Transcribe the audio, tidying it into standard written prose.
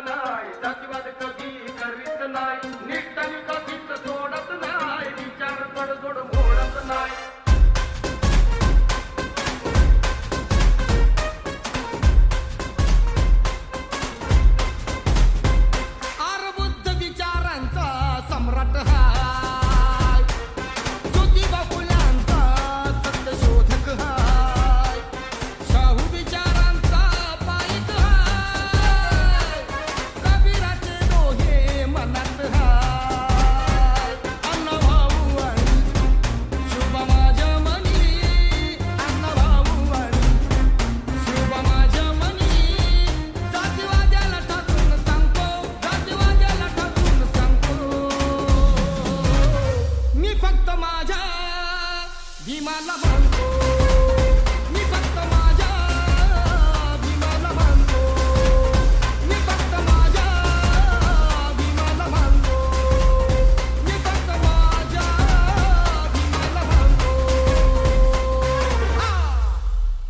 नाही, जातीवाद कधी करीत नाही, नीटनी कधीच सोडत नाही, विचार तडजोड मोडत नाही. बुद्ध विचारांचा सम्राट हाय, ज्योतिबा फुल्यांचा सत्यशोधक हाय, शाहू विचारांचा पाईक हाय, कबीराचे दोहे मनात हाय. अण्णाभाऊ आणि शुभा माझ्या मनी, अण्णाभाऊ आणि शुभा माझ्या मनी, जातीवाद्याला ठाकून सांगतो, जातीवाद्याला ठाकून सांगतो, मी फक्त माझ्या भीमाला